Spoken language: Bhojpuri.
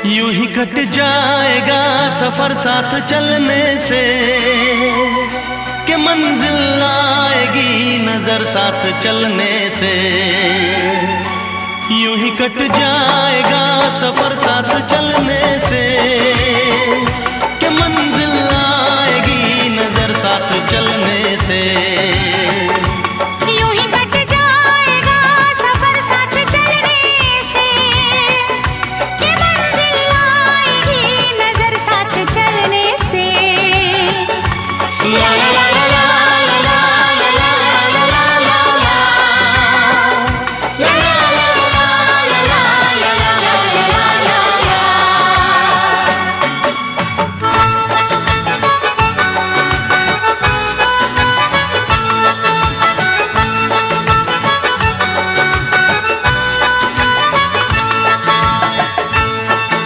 यूं ही कट जाएगा सफर साथ चलने से, कि मंजिल आएगी नजर साथ चलने से। यूं ही कट जाएगा सफर साथ चलने से, कि मंजिल आएगी नजर साथ चलने से।